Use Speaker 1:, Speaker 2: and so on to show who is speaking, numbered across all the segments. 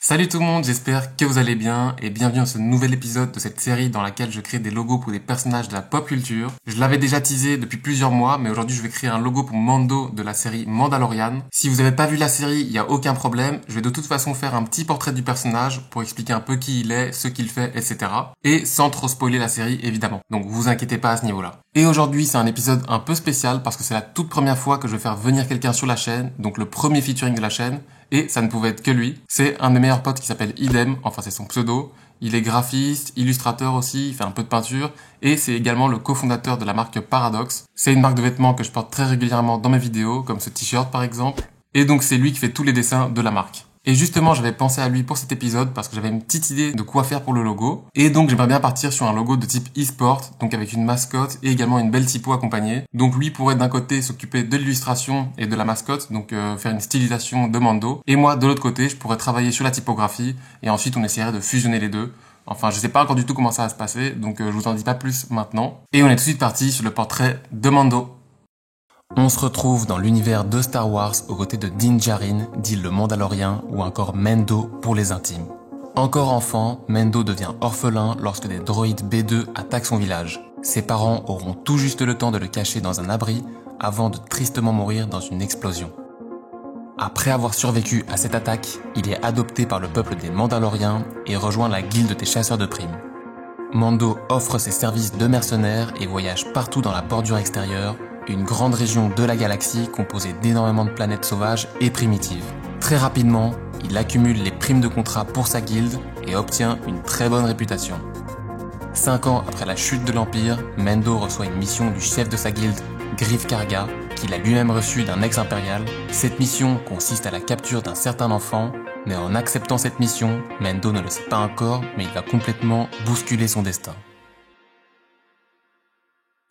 Speaker 1: Salut tout le monde, j'espère que vous allez bien et bienvenue dans ce nouvel épisode de cette série dans laquelle je crée des logos pour des personnages de la pop culture. Je l'avais déjà teasé depuis plusieurs mois, mais aujourd'hui je vais créer un logo pour Mando de la série Mandalorian. Si vous n'avez pas vu la série, il n'y a aucun problème, je vais de toute façon faire un petit portrait du personnage pour expliquer un peu qui il est, ce qu'il fait, etc. Et sans trop spoiler la série évidemment, donc vous inquiétez pas à ce niveau-là. Et aujourd'hui c'est un épisode un peu spécial parce que c'est la toute première fois que je vais faire venir quelqu'un sur la chaîne, donc le premier featuring de la chaîne. Et ça ne pouvait être que lui. C'est un de mes meilleurs potes qui s'appelle Idem, enfin c'est son pseudo. Il est graphiste, illustrateur aussi, il fait un peu de peinture. Et c'est également le cofondateur de la marque Paradox. C'est une marque de vêtements que je porte très régulièrement dans mes vidéos, comme ce t-shirt par exemple. Et donc c'est lui qui fait tous les dessins de la marque. Et justement, j'avais pensé à lui pour cet épisode parce que j'avais une petite idée de quoi faire pour le logo. Et donc, j'aimerais bien partir sur un logo de type e-sport, donc avec une mascotte et également une belle typo accompagnée. Donc, lui pourrait d'un côté s'occuper de l'illustration et de la mascotte, donc faire une stylisation de Mando. Et moi, de l'autre côté, je pourrais travailler sur la typographie et ensuite on essaierait de fusionner les deux. Enfin, je sais pas encore du tout comment ça va se passer, donc je vous en dis pas plus maintenant. Et on est tout de suite parti sur le portrait de Mando. On se retrouve dans l'univers de Star Wars aux côtés de Din Djarin, dit le Mandalorien, ou encore Mendo pour les intimes. Encore enfant, Mendo devient orphelin lorsque des droïdes B2 attaquent son village. Ses parents auront tout juste le temps de le cacher dans un abri avant de tristement mourir dans une explosion. Après avoir survécu à cette attaque, il est adopté par le peuple des Mandaloriens et rejoint la guilde des chasseurs de primes. Mando offre ses services de mercenaire et voyage partout dans la bordure extérieure, une grande région de la galaxie composée d'énormément de planètes sauvages et primitives. Très rapidement, il accumule les primes de contrat pour sa guilde et obtient une très bonne réputation. 5 ans après la chute de l'Empire, Mendo reçoit une mission du chef de sa guilde, Greef Karga, qu'il a lui-même reçue d'un ex-impérial. Cette mission consiste à la capture d'un certain enfant, mais en acceptant cette mission, Mendo ne le sait pas encore, mais il va complètement bousculer son destin.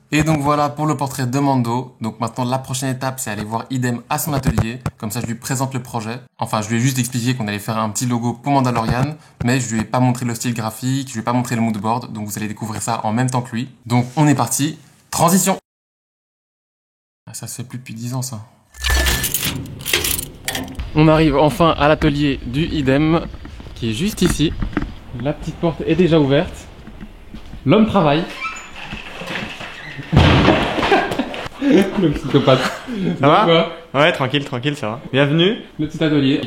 Speaker 1: Et donc voilà pour le portrait de Mando. Donc maintenant la prochaine étape c'est aller voir Idem à son atelier. Comme ça je lui présente le projet. Enfin je lui ai juste expliqué qu'on allait faire un petit logo pour Mandalorian. Mais je lui ai pas montré le style graphique, je lui ai pas montré le mood board. Donc vous allez découvrir ça en même temps que lui. Donc on est parti. Transition. Ça se fait plus depuis 10 ans ça. On arrive enfin à l'atelier du Idem qui est juste ici. La petite porte est déjà ouverte. L'homme travaille. Le psychopathe.
Speaker 2: Ça va? Ouais, tranquille, ça va. Bienvenue.
Speaker 1: Le petit atelier.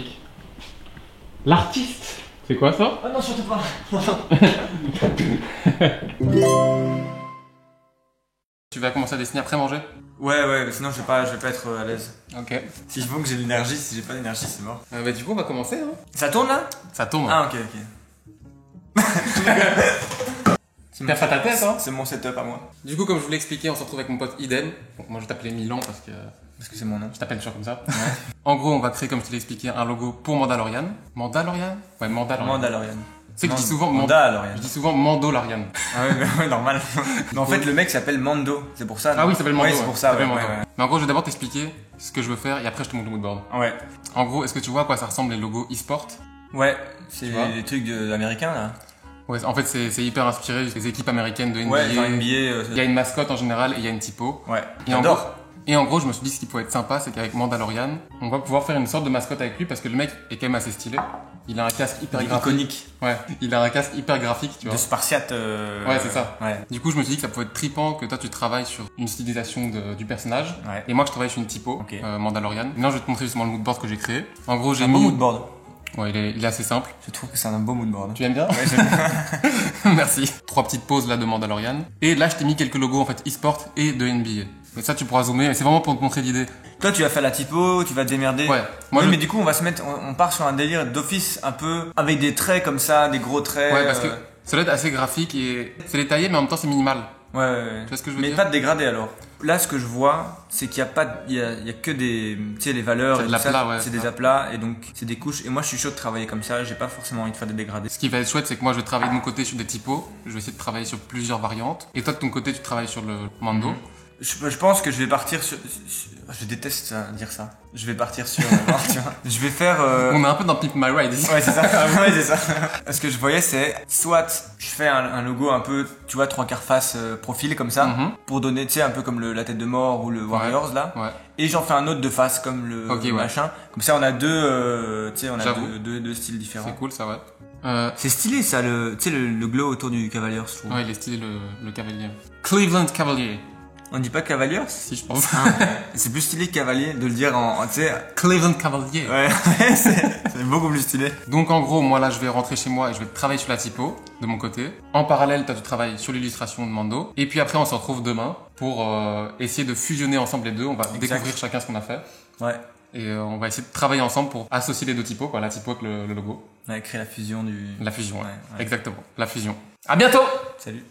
Speaker 1: L'artiste. C'est quoi ça?
Speaker 2: Oh non, surtout pas.
Speaker 1: Tu vas commencer à dessiner après manger?
Speaker 2: Ouais, sinon je vais pas être à l'aise.
Speaker 1: Ok.
Speaker 2: Si je veux que j'ai de l'énergie, si j'ai pas d'énergie, c'est mort.
Speaker 1: Bah du coup on va commencer hein.
Speaker 2: Ça tourne là?
Speaker 1: Ça tourne.
Speaker 2: Ah ok.
Speaker 1: T'as fait ta tête hein.
Speaker 2: C'est mon setup à moi.
Speaker 1: Du coup comme je vous l'ai expliqué, on se retrouve avec mon pote Idem. Donc moi je t'appelais Milan parce que
Speaker 2: c'est mon nom.
Speaker 1: je t'appelle toujours comme ça. Ouais. En gros on va créer comme je te l'ai expliqué un logo pour Mandalorian. Mandalorian? Ouais Mandalorian. C'est que je dis souvent
Speaker 2: Mandalorian.
Speaker 1: Je dis souvent Mandalorian.
Speaker 2: Ah ouais, normal. Mais en fait le mec s'appelle Mando, c'est pour ça.
Speaker 1: Ah oui, il s'appelle Mando.
Speaker 2: Ouais, c'est pour ça. Ouais.
Speaker 1: Mais en gros je vais d'abord t'expliquer ce que je veux faire et après je te montre le moodboard.
Speaker 2: Ouais.
Speaker 1: En gros, est-ce que tu vois à quoi ça ressemble les logos e-sport?
Speaker 2: Ouais, c'est les trucs américains là.
Speaker 1: Ouais, en fait c'est hyper inspiré des équipes américaines de NBA.
Speaker 2: Ouais, NBA.
Speaker 1: Il y a une mascotte en général et il y a une typo.
Speaker 2: Ouais,
Speaker 1: j'adore. Et en gros, je me suis dit ce qui pourrait être sympa, c'est qu'avec Mandalorian, on va pouvoir faire une sorte de mascotte avec lui parce que le mec est quand même assez stylé. Il a un casque hyper graphique.
Speaker 2: Iconique.
Speaker 1: Ouais, il a un casque hyper graphique, tu vois.
Speaker 2: De Spartiate.
Speaker 1: Ouais, c'est ça.
Speaker 2: Ouais.
Speaker 1: Du coup, je me suis dit que ça pouvait être trippant que toi tu travailles sur une stylisation du personnage.
Speaker 2: Ouais.
Speaker 1: Et moi, je travaille sur une typo, Mandalorian. Maintenant, je vais te montrer justement le moodboard que j'ai créé. En gros, j'ai
Speaker 2: mis... Un beau moodboard.
Speaker 1: Ouais, il est assez simple.
Speaker 2: Je trouve que c'est un beau moodboard.
Speaker 1: Tu aimes bien?
Speaker 2: Ouais, j'aime bien.
Speaker 1: Merci. 3 petites poses là de Mandalorian. Et là, je t'ai mis quelques logos en fait e-sport et de NBA. Mais ça, tu pourras zoomer, mais c'est vraiment pour te montrer l'idée.
Speaker 2: Toi, tu vas faire la typo, tu vas te démerder.
Speaker 1: Ouais.
Speaker 2: Moi, mais du coup, on va se mettre, on part sur un délire d'office un peu avec des traits comme ça, des gros traits.
Speaker 1: Ouais, parce que ça doit être assez graphique et c'est détaillé, mais en même temps, c'est minimal.
Speaker 2: Ouais.
Speaker 1: Tu vois ce que je veux dire?
Speaker 2: Mais pas de dégradé alors. Là, ce que je vois, c'est qu'il y a pas, il y a que des, tu sais, les valeurs.
Speaker 1: C'est de l'aplat, ouais.
Speaker 2: C'est des aplats et donc c'est des couches. Et moi, je suis chaud de travailler comme ça. J'ai pas forcément envie de faire des dégradés.
Speaker 1: Ce qui va être chouette, c'est que moi, je vais travailler de mon côté sur des typos. Je vais essayer de travailler sur plusieurs variantes. Et toi, de ton côté, tu travailles sur le Mando.
Speaker 2: Je pense que je vais partir sur... Je déteste dire ça. Je vais partir sur... tu vois. Je vais faire...
Speaker 1: On est un peu dans Pimp My Ride ici.
Speaker 2: Ouais, c'est ça. Ouais, c'est ça. Ce que je voyais, c'est soit je fais un logo un peu, tu vois, 3/4 face profil comme ça, pour donner, tu sais, un peu comme la tête de mort ou le Warriors là.
Speaker 1: Ouais.
Speaker 2: Et j'en fais un autre de face comme le machin. Comme ça, on a deux, tu sais, on a deux styles différents.
Speaker 1: C'est cool ça, ouais.
Speaker 2: C'est stylé ça, tu sais, le glow autour du Cavaliers, je trouve.
Speaker 1: Ouais, il est stylé le cavalier. Cleveland Cavalier.
Speaker 2: On dit pas Cavaliers?
Speaker 1: Si, je pense.
Speaker 2: C'est plus stylé que Cavalier de le dire en tu sais.
Speaker 1: Cleveland Cavalier.
Speaker 2: Ouais, c'est beaucoup plus stylé.
Speaker 1: Donc en gros, moi là, je vais rentrer chez moi et je vais travailler sur la typo de mon côté. En parallèle, toi, tu travailles sur l'illustration de Mando. Et puis après, on se retrouve demain pour essayer de fusionner ensemble les deux. On va découvrir chacun ce qu'on a fait.
Speaker 2: Ouais.
Speaker 1: Et on va essayer de travailler ensemble pour associer les deux typos, quoi, la typo avec le logo.
Speaker 2: Ouais, créer la fusion du...
Speaker 1: La fusion, ouais. Exactement. La fusion. À bientôt!
Speaker 2: Salut.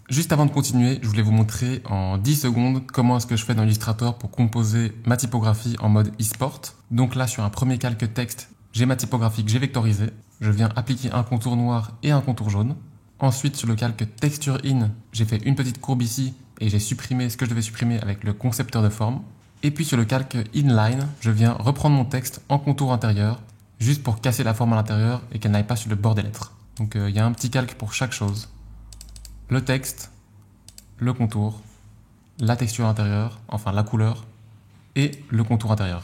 Speaker 1: Juste avant de continuer, je voulais vous montrer en 10 secondes comment est-ce que je fais dans Illustrator pour composer ma typographie en mode e-sport. Donc là, sur un premier calque texte, j'ai ma typographie que j'ai vectorisée. Je viens appliquer un contour noir et un contour jaune. Ensuite, sur le calque Texture In, j'ai fait une petite courbe ici et j'ai supprimé ce que je devais supprimer avec le concepteur de forme. Et puis sur le calque Inline, je viens reprendre mon texte en contour intérieur, juste pour casser la forme à l'intérieur et qu'elle n'aille pas sur le bord des lettres. Donc il y a un petit calque pour chaque chose. Le texte, le contour, la texture intérieure, enfin la couleur, et le contour intérieur.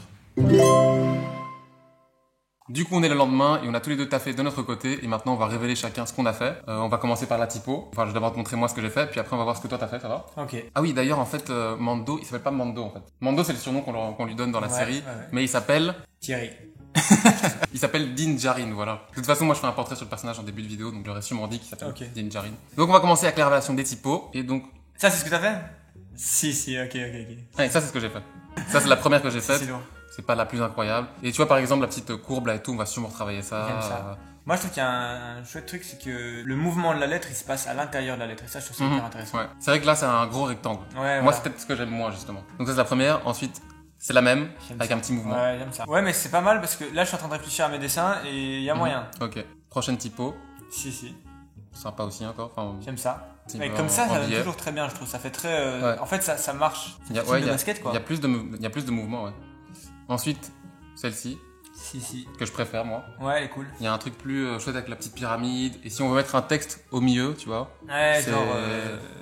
Speaker 1: Du coup, on est le lendemain et on a tous les deux taffé de notre côté et maintenant on va révéler chacun ce qu'on a fait. On va commencer par la typo. Enfin, je vais d'abord te montrer moi ce que j'ai fait, puis après on va voir ce que toi t'as fait, ça va?
Speaker 2: Ok.
Speaker 1: Ah oui, d'ailleurs, en fait, Mando, il s'appelle pas Mando en fait. Mando, c'est le surnom qu'on lui donne dans la série, mais il s'appelle...
Speaker 2: Thierry.
Speaker 1: Il s'appelle Din Djarin, voilà. De toute façon, moi je fais un portrait sur le personnage en début de vidéo, donc j'aurais sûrement dit qu'il s'appelle Din Djarin. Donc on va commencer avec la révélation des typos, et donc...
Speaker 2: Ça, c'est ce que t'as fait? Si, ok.
Speaker 1: Ouais, ça c'est ce que j'ai fait. Ça c'est la première que j'ai faite.
Speaker 2: C'est lourd.
Speaker 1: C'est pas la plus incroyable. Et tu vois par exemple la petite courbe là et tout, on va sûrement retravailler ça.
Speaker 2: J'aime ça. Moi je trouve qu'il y a un chouette truc, c'est que le mouvement de la lettre il se passe à l'intérieur de la lettre et ça je trouve ça hyper intéressant.
Speaker 1: Ouais. C'est vrai que là c'est un gros rectangle.
Speaker 2: Ouais,
Speaker 1: moi c'est peut-être ce que j'aime moins justement. Donc ça c'est la première, ensuite c'est la même avec un petit mouvement.
Speaker 2: Ouais, j'aime ça. Ouais, mais c'est pas mal parce que là je suis en train de réfléchir à mes dessins et il y a moyen.
Speaker 1: Ok. Prochaine typo.
Speaker 2: Si.
Speaker 1: Sympa aussi encore. Enfin,
Speaker 2: j'aime ça. Mais
Speaker 1: en,
Speaker 2: comme ça donne
Speaker 1: billet.
Speaker 2: toujours très bien, je trouve. Ça fait très. En fait, ça marche.
Speaker 1: Il y a,
Speaker 2: de basket, quoi.
Speaker 1: Il y a plus de mouvements, ouais. Ensuite, celle-ci.
Speaker 2: Si.
Speaker 1: Que je préfère, moi.
Speaker 2: Ouais, elle est cool.
Speaker 1: Il y a un truc plus chouette avec la petite pyramide. Et si on veut mettre un texte au milieu, tu vois.
Speaker 2: Ouais, genre.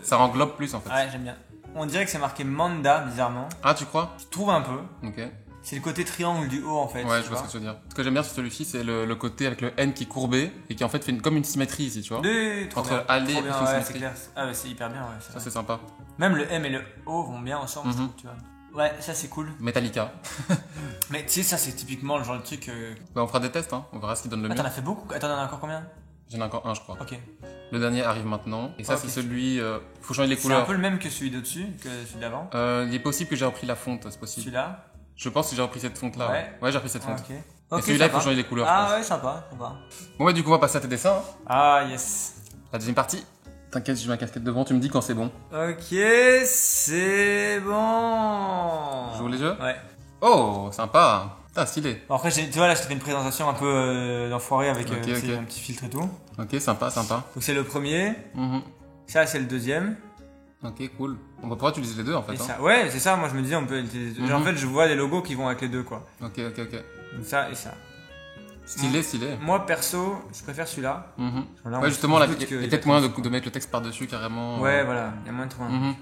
Speaker 1: Ça englobe plus, en fait.
Speaker 2: Ouais, j'aime bien. On dirait que c'est marqué Manda, bizarrement.
Speaker 1: Ah, tu crois?
Speaker 2: Je trouve un peu.
Speaker 1: Ok.
Speaker 2: C'est le côté triangle du haut en fait.
Speaker 1: Ouais, je vois ce que tu veux dire. Ce que j'aime bien sur celui-ci, c'est le côté avec le N qui est courbé et qui en fait fait comme une symétrie ici, tu vois. Entre aller et
Speaker 2: symétrie. C'est clair. Ah, ouais, c'est hyper bien, ouais.
Speaker 1: Ça, c'est sympa.
Speaker 2: Même le M et le O vont bien ensemble, tu vois. Ouais, ça c'est cool.
Speaker 1: Metallica.
Speaker 2: Mais tu sais, ça c'est typiquement le genre de truc.
Speaker 1: Bah, on fera des tests, hein. On verra ce qui donne le mieux.
Speaker 2: T'en as fait beaucoup? Attends, t'en as encore combien?
Speaker 1: J'en ai encore un, je crois.
Speaker 2: Ok.
Speaker 1: Le dernier arrive maintenant. Et ça,
Speaker 2: Ok.
Speaker 1: c'est celui. Faut changer les
Speaker 2: C'est
Speaker 1: couleurs.
Speaker 2: un peu le même que celui d'au-dessus, que celui d'avant.
Speaker 1: Il est possible que j'ai repris la fonte, c'est possible.
Speaker 2: Celui-là.
Speaker 1: Je pense que j'ai repris cette fonte là. Ouais, j'ai repris cette fonte.
Speaker 2: Ok.
Speaker 1: Et
Speaker 2: Ok,
Speaker 1: celui-là, il faut
Speaker 2: sympa.
Speaker 1: changer les couleurs.
Speaker 2: Ah
Speaker 1: je pense.
Speaker 2: ouais, sympa.
Speaker 1: Bon, ouais, du coup, on va passer à tes dessins. Hein.
Speaker 2: Ah yes.
Speaker 1: La deuxième partie. T'inquiète, j'ai ma casquette devant, tu me dis quand c'est bon.
Speaker 2: Ok, c'est bon.
Speaker 1: Je joue les jeux.
Speaker 2: Ouais.
Speaker 1: Oh, sympa. Putain, stylé.
Speaker 2: Bon, après, tu vois, là, je te fais une présentation un peu d'enfoiré avec
Speaker 1: Ok, ok.
Speaker 2: un petit filtre et tout.
Speaker 1: Ok, sympa, sympa.
Speaker 2: Donc, c'est le premier.
Speaker 1: Mhm.
Speaker 2: Ça, c'est le deuxième.
Speaker 1: Ok, cool. On va pouvoir utiliser les deux en fait.
Speaker 2: Et
Speaker 1: Hein.
Speaker 2: ça. Ouais, c'est ça. Moi, je me disais, on peut utiliser. En fait, je vois les logos qui vont avec les deux, quoi.
Speaker 1: Ok, ok, ok.
Speaker 2: Donc, ça et ça.
Speaker 1: Stylé, stylé.
Speaker 2: Moi, perso, je préfère celui-là.
Speaker 1: Mhm.
Speaker 2: Là, on
Speaker 1: Ouais, justement, là,
Speaker 2: se
Speaker 1: il
Speaker 2: doute
Speaker 1: y a
Speaker 2: que-
Speaker 1: peut-être moyen de mettre le texte par-dessus carrément.
Speaker 2: Ouais, voilà. Il y a moyen de
Speaker 1: Mhm.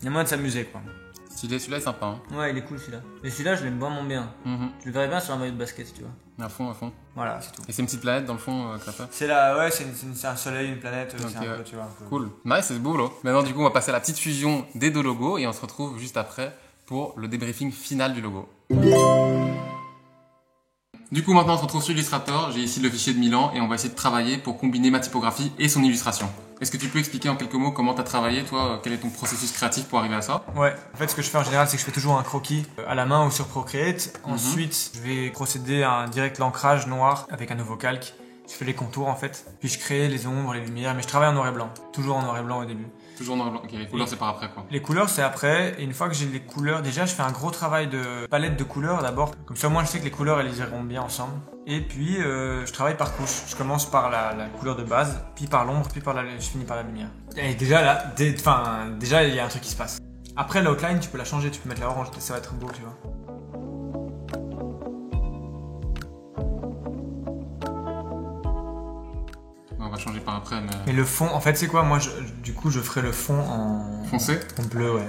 Speaker 2: Il y a moyen de s'amuser, quoi.
Speaker 1: Stylé, celui-là est sympa. Hein.
Speaker 2: Ouais, il est cool, celui-là. Mais celui-là, je l'aime vraiment bien.
Speaker 1: Mhm.
Speaker 2: Je le verrais bien sur un maillot de basket, si tu vois.
Speaker 1: À fond, à fond.
Speaker 2: Voilà, c'est tout.
Speaker 1: Et c'est une petite planète dans le fond que t'as fait.
Speaker 2: C'est là, ouais, c'est un soleil, une planète, c'est
Speaker 1: Ok,
Speaker 2: un peu,
Speaker 1: ouais.
Speaker 2: tu vois. Un peu.
Speaker 1: Cool. Nice, c'est beau là. Maintenant, du coup, on va passer à la petite fusion des deux logos et on se retrouve juste après pour le débriefing final du logo. Du coup, maintenant, on se retrouve sur Illustrator. J'ai ici le fichier de Milan et on va essayer de travailler pour combiner ma typographie et son illustration. Est-ce que tu peux expliquer en quelques mots comment tu as travaillé, toi, quel est ton processus créatif pour arriver à ça?
Speaker 2: Ouais, en fait, ce que je fais en général, c'est que je fais toujours un croquis à la main ou sur Procreate. Ensuite, je vais procéder à un direct l'ancrage noir avec un nouveau calque. Je fais les contours en fait, puis je crée les ombres, les lumières, mais je travaille en noir et blanc. Toujours en noir et blanc au début.
Speaker 1: Toujours noir et blanc. Ok, les couleurs, c'est par après, quoi.
Speaker 2: Les couleurs, c'est après, et une fois que j'ai les couleurs, déjà, je fais un gros travail de palette de couleurs d'abord. Comme ça, moi, je sais que les couleurs, elles iront bien ensemble. Et puis, je travaille par couche. Je commence par la couleur de base, puis par l'ombre, puis je finis par la lumière. Et déjà, là, déjà, il y a un truc qui se passe. Après, l'outline, tu peux la changer, tu peux mettre la orange, ça va être beau, tu vois.
Speaker 1: On va changer par après, mais...
Speaker 2: Mais le fond, en fait, c'est quoi? Moi, du coup, je ferai le fond en
Speaker 1: Foncé?
Speaker 2: en bleu, ouais.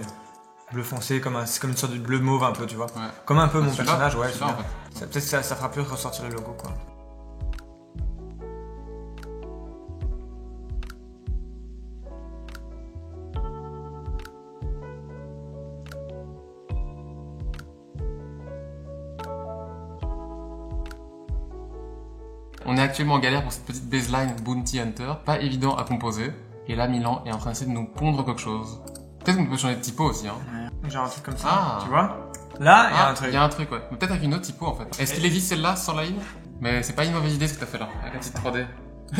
Speaker 2: Bleu foncé, c'est comme une sorte de bleu mauve un peu, tu vois.
Speaker 1: Ouais.
Speaker 2: Comme un peu mon
Speaker 1: Celui-là,
Speaker 2: personnage, ouais.
Speaker 1: celui-là, en
Speaker 2: celui-là.
Speaker 1: fait.
Speaker 2: Peut-être que ça fera plus ressortir le logo, quoi.
Speaker 1: On est actuellement en galère pour cette petite baseline Bounty Hunter, pas évident à composer. Et là, Milan est en train d'essayer de nous pondre quelque chose. Peut-être qu'on peut changer de typo aussi, hein.
Speaker 2: Genre un truc comme ça,
Speaker 1: Ah.
Speaker 2: tu vois. Là, il y a un truc.
Speaker 1: Il y a un truc, ouais. Mais peut-être avec une autre typo, en fait. Est-ce qu'il existe celle-là sans la ligne? Mais c'est pas une mauvaise idée ce que t'as fait là, avec la petite 3D.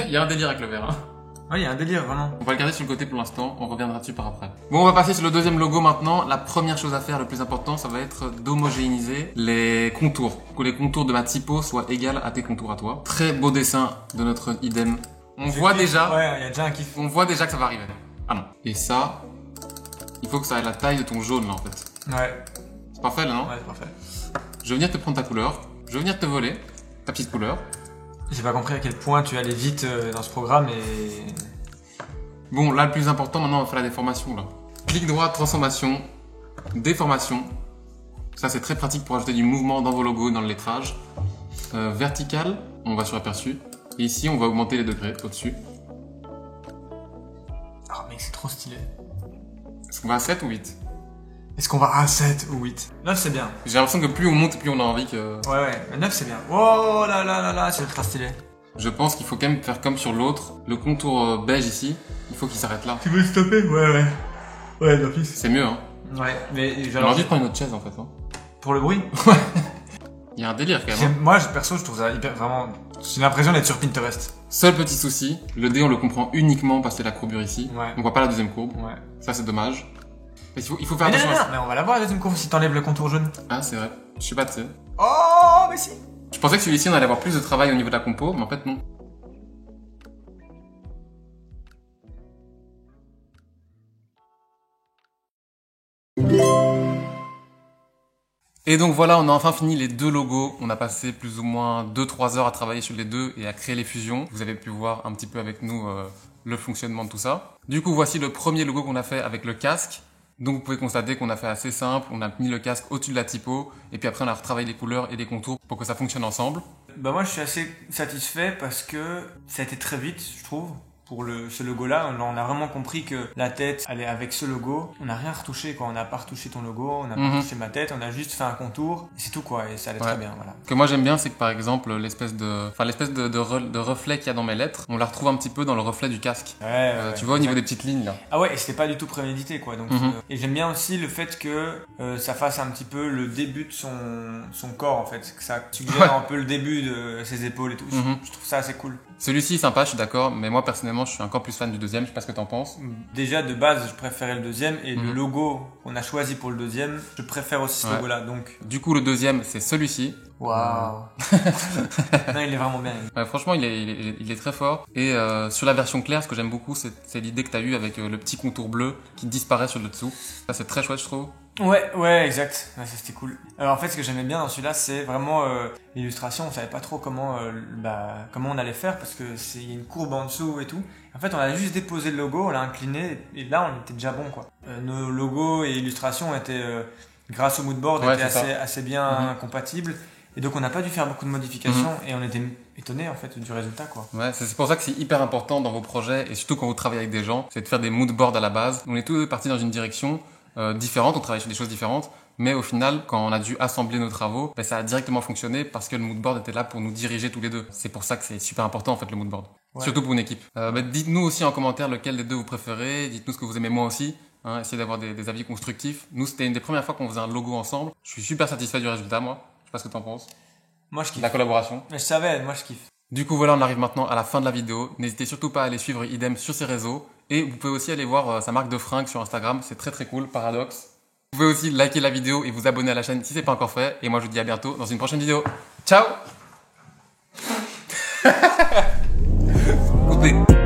Speaker 1: Il y a un délire avec le verre, hein.
Speaker 2: Ouais, il y a un délire, vraiment.
Speaker 1: On va le garder sur le côté pour l'instant, on reviendra dessus par après. Bon, on va passer sur le deuxième logo maintenant. La première chose à faire, le plus important, ça va être d'homogénéiser les contours. Pour que les contours de ma typo soient égales à tes contours à toi. Très beau dessin de notre idem. On voit déjà,
Speaker 2: Ouais, il y a déjà un kiff.
Speaker 1: on voit déjà que ça va arriver. Ah non. Et ça, il faut que ça ait la taille de ton jaune là en fait.
Speaker 2: Ouais,
Speaker 1: C'est parfait là, non?
Speaker 2: ouais, c'est parfait.
Speaker 1: Je vais venir te prendre ta couleur. Je vais venir te voler ta petite couleur.
Speaker 2: J'ai pas compris à quel point tu allais vite dans ce programme et...
Speaker 1: Bon, là, le plus important, maintenant, on va faire la déformation, là. Clic droit, transformation, déformation. Ça, c'est très pratique pour ajouter du mouvement dans vos logos, dans le lettrage. Vertical, on va sur aperçu. Et ici, on va augmenter les degrés au-dessus.
Speaker 2: Oh mec, c'est trop stylé.
Speaker 1: Est-ce qu'on va à 7 ou 8?
Speaker 2: Est-ce qu'on va à 7 ou 8? 9 c'est bien.
Speaker 1: J'ai l'impression que plus on monte, plus on a envie que...
Speaker 2: Ouais, mais 9 c'est bien. Oh là là là là, c'est ultra stylé.
Speaker 1: Je pense qu'il faut quand même faire comme sur l'autre. Le contour beige ici, il faut qu'il s'arrête là.
Speaker 2: Tu veux stopper? Ouais. Ouais, d'office.
Speaker 1: C'est mieux, hein.
Speaker 2: Ouais, mais
Speaker 1: J'ai envie de prendre une autre chaise, en fait. Hein.
Speaker 2: pour le bruit.
Speaker 1: Il y a un délire, quand même. Hein.
Speaker 2: Moi, perso, je trouve ça hyper vraiment. J'ai l'impression d'être sur Pinterest.
Speaker 1: Seul petit souci, le dé, on le comprend uniquement parce que la courbure ici.
Speaker 2: Ouais.
Speaker 1: On voit pas la deuxième courbe.
Speaker 2: Ouais.
Speaker 1: Ça, c'est dommage. Mais il faut faire
Speaker 2: Mais
Speaker 1: attention à ça.
Speaker 2: mais on va la voir la deuxième courbe si t'enlèves le contour jaune.
Speaker 1: Ah, c'est vrai. Je suis pas dessus.
Speaker 2: Oh, mais si.
Speaker 1: Je pensais que celui-ci, on allait avoir plus de travail au niveau de la compo, mais en fait, non. Et donc voilà, on a enfin fini les deux logos. On a passé plus ou moins 2-3 heures à travailler sur les deux et à créer les fusions. Vous avez pu voir un petit peu avec nous le fonctionnement de tout ça. Du coup, voici le premier logo qu'on a fait avec le casque. Donc vous pouvez constater qu'on a fait assez simple. On a mis le casque au-dessus de la typo et puis après on a retravaillé les couleurs et les contours pour que ça fonctionne ensemble.
Speaker 2: Bah moi je suis assez satisfait parce que ça a été très vite, je trouve. pour ce logo-là. On a vraiment compris que la tête, elle est avec ce logo. On n'a rien retouché, quoi. On n'a pas retouché ton logo, on n'a pas retouché ma tête, on a juste fait un contour. Et c'est tout, quoi. Et ça allait très bien, voilà.
Speaker 1: Ce que moi j'aime bien, c'est que par exemple, l'espèce de reflet qu'il y a dans mes lettres, on la retrouve un petit peu dans le reflet du casque. Tu vois, au niveau des petites lignes, là.
Speaker 2: Ah ouais, et c'était pas du tout prémédité, quoi. Donc, et j'aime bien aussi le fait que ça fasse un petit peu le début de son corps, en fait. Que ça suggère un peu le début de ses épaules et tout. Je trouve ça assez cool.
Speaker 1: Celui-ci est sympa, je suis d'accord, mais moi personnellement, je suis encore plus fan du deuxième. Je sais pas ce que t'en penses.
Speaker 2: Déjà, de base, je préférais le deuxième, et le logo qu'on a choisi pour le deuxième, je préfère aussi ce logo-là, donc.
Speaker 1: Du coup, le deuxième, c'est celui-ci.
Speaker 2: Waouh. Non, il est vraiment bien.
Speaker 1: Ouais, franchement, il est très fort. Et sur la version claire, ce que j'aime beaucoup, c'est l'idée que t'as eue avec le petit contour bleu qui disparaît sur le dessous. Ça, c'est très chouette, je trouve.
Speaker 2: Ouais, exact. Ouais, ça c'était cool. Alors en fait, ce que j'aimais bien dans celui-là, c'est vraiment l'illustration. On savait pas trop comment on allait faire parce que il y a une courbe en dessous et tout. En fait, on a juste déposé le logo, on l'a incliné et là, on était déjà bon, quoi. Nos logos et illustrations étaient grâce au moodboard étaient assez bien compatibles. Et donc on n'a pas dû faire beaucoup de modifications et on était étonnés en fait du résultat, quoi.
Speaker 1: Ouais, c'est pour ça que c'est hyper important dans vos projets et surtout quand vous travaillez avec des gens, c'est de faire des moodboards à la base. On est tous partis dans une direction différente, on travaille sur des choses différentes, mais au final, quand on a dû assembler nos travaux, ça a directement fonctionné parce que le moodboard était là pour nous diriger tous les deux. C'est pour ça que c'est super important en fait le moodboard, surtout pour une équipe. Dites-nous aussi en commentaire lequel des deux vous préférez, dites-nous ce que vous aimez moi aussi. Essayez d'avoir des avis constructifs. Nous, c'était une des premières fois qu'on faisait un logo ensemble. Je suis super satisfait du résultat, moi. Je sais pas ce que t'en penses.
Speaker 2: Moi, je kiffe.
Speaker 1: La collaboration.
Speaker 2: Mais je savais, moi, je kiffe.
Speaker 1: Du coup, voilà, on arrive maintenant à la fin de la vidéo. N'hésitez surtout pas à aller suivre Idem sur ses réseaux. Et vous pouvez aussi aller voir sa marque de fringues sur Instagram. C'est très très cool, Paradoxe. Vous pouvez aussi liker la vidéo et vous abonner à la chaîne si c'est pas encore fait. Et moi, je vous dis à bientôt dans une prochaine vidéo. Ciao. Coupé.